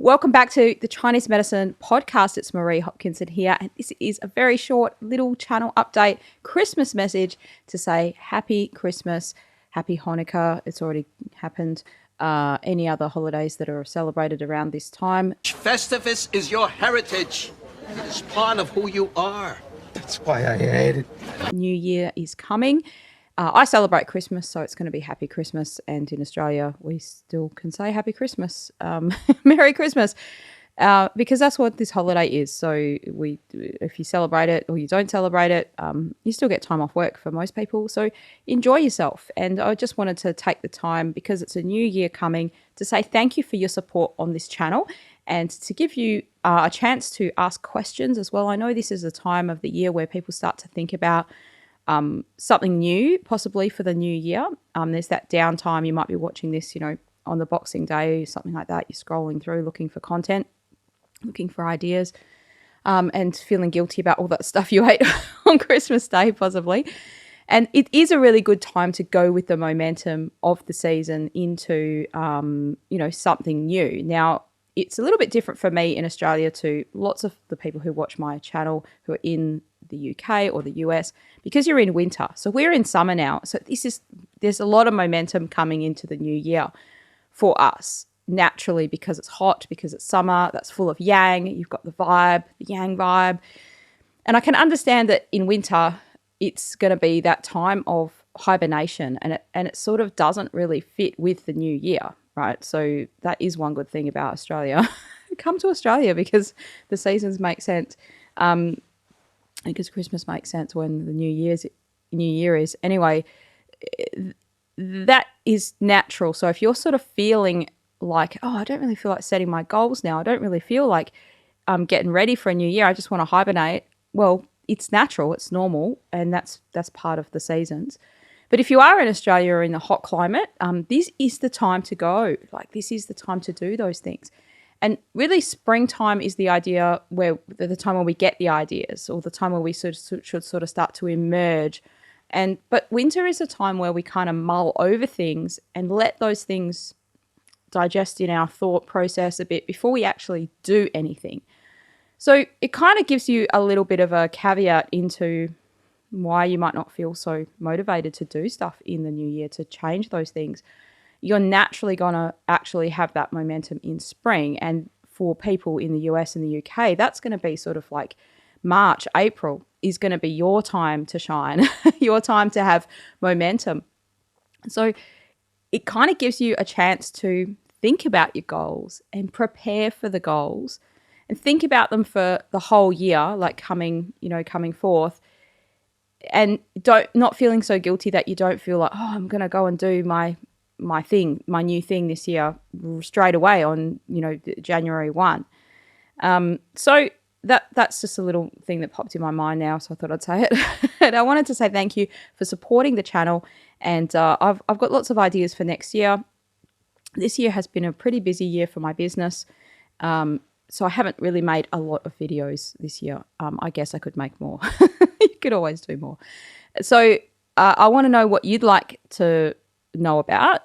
Welcome back to the Chinese Medicine Podcast. It's Marie Hopkinson here, and this is a very short little channel update, Christmas message to say Happy Christmas, Happy Hanukkah. It's already happened. Any other holidays that are celebrated around this time. Festivus is your heritage. It's part of who you are. That's why I hate it. New Year is coming. I celebrate Christmas, so it's going to be Happy Christmas. And in Australia, we still can say Happy Christmas, Merry Christmas, because that's what this holiday is. So if you celebrate it or you don't celebrate it, you still get time off work for most people. So enjoy yourself. And I just wanted to take the time, because it's a new year coming, to say thank you for your support on this channel and to give you a chance to ask questions as well. I know this is a time of the year where people start to think about something new, possibly for the new year. There's that downtime. You might be watching this, on the Boxing Day, something like that. You're scrolling through, looking for content, looking for ideas, and feeling guilty about all that stuff you ate on Christmas Day, possibly. And it is a really good time to go with the momentum of the season into, something new. Now, it's a little bit different for me in Australia to lots of the people who watch my channel who are in the UK or the US, because you're in winter. So we're in summer now. So there's a lot of momentum coming into the new year for us, naturally, because it's hot, because it's summer, that's full of yang. You've got the vibe, the yang vibe. And I can understand that in winter, it's going to be that time of hibernation, and it sort of doesn't really fit with the new year, right? So that is one good thing about Australia. Come to Australia because the seasons make sense. Because Christmas makes sense when the New Year is. Anyway, that is natural. So if you're sort of feeling like, I don't really feel like setting my goals now, I don't really feel like I'm getting ready for a new year, I just want to hibernate, well, it's natural, it's normal, and that's part of the seasons. But if you are in Australia or in a hot climate, this is the time to go. Like, this is the time to do those things. And really, springtime is the idea where the time when we get the ideas, or the time where we should sort of start to emerge. But winter is a time where we kind of mull over things and let those things digest in our thought process a bit before we actually do anything. So it kind of gives you a little bit of a caveat into why you might not feel so motivated to do stuff in the new year, to change those things. You're naturally going to actually have that momentum in spring. And for people in the US and the UK, that's going to be sort of like March, April is going to be your time to shine, your time to have momentum. So it kind of gives you a chance to think about your goals and prepare for the goals and think about them for the whole year, like coming forth. And not feeling so guilty that you don't feel like, I'm going to go and do my new thing this year straight away on, January 1. So that's just a little thing that popped in my mind now, so I thought I'd say it. And I wanted to say thank you for supporting the channel, and I've got lots of ideas for next year. This year has been a pretty busy year for my business, so I haven't really made a lot of videos this year. I guess I could make more. You could always do more. So I want to know what you'd like to know about.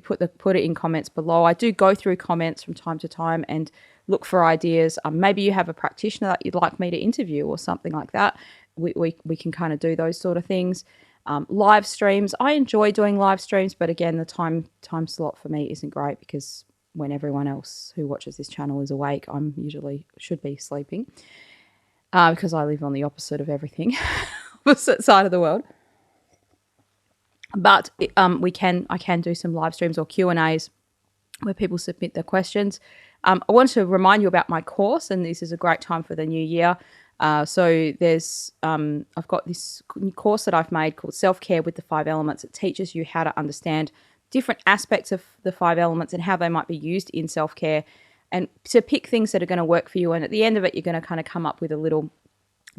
Put it in comments below. I do go through comments from time to time and look for ideas. Maybe you have a practitioner that you'd like me to interview or something like that. We can kind of do those sort of things. Live streams. I enjoy doing live streams, but again, the time slot for me isn't great, because when everyone else who watches this channel is awake, I'm usually should be sleeping, because I live on the opposite of everything, opposite side of the world. But I can do some live streams or Q&As where people submit their questions. I want to remind you about my course, and this is a great time for the new year. So there's I've got this course that I've made called Self-Care with the 5 Elements. It teaches you how to understand different aspects of the 5 elements and how they might be used in self-care, and to pick things that are going to work for you. And at the end of it, you're going to kind of come up with a little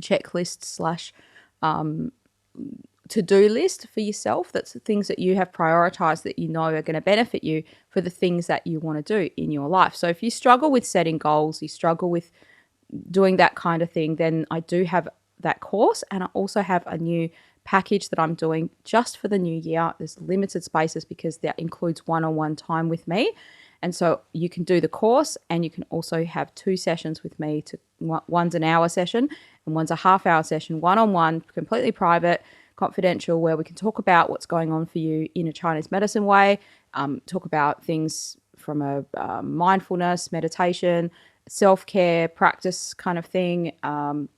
checklist / to-do list for yourself. That's the things that you have prioritized that you know are going to benefit you for the things that you want to do in your life. So if you struggle with setting goals, you struggle with doing that kind of thing, then I do have that course, and I also have a new package that I'm doing just for the new year. There's limited spaces because that includes one-on-one time with me, And so you can do the course, and you can also have 2 sessions with me. One's an hour session and one's a half-hour session, one-on-one, completely private, confidential, where we can talk about what's going on for you in a Chinese medicine way, talk about things from a mindfulness, meditation, self-care practice kind of thing, for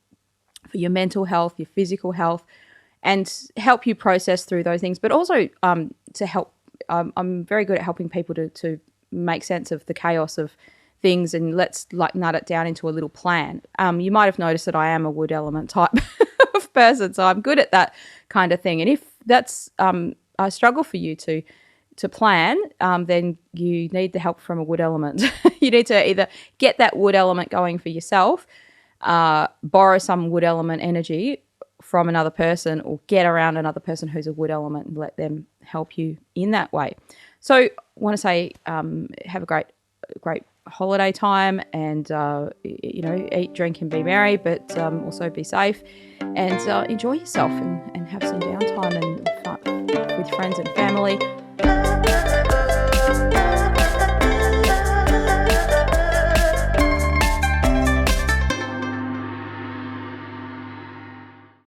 your mental health, your physical health, and help you process through those things. But also to help, I'm very good at helping people to make sense of the chaos of things, and let's like nut it down into a little plan. You might have noticed that I am a wood element type of person, so I'm good at that kind of thing. And if that's a struggle for you to plan, then you need the help from a wood element. You need to either get that wood element going for yourself, borrow some wood element energy from another person, or get around another person who's a wood element and let them help you in that way. So I want to say have a great holiday time, and eat, drink and be merry, but also be safe, and enjoy yourself, and have some downtime and fun with friends and family.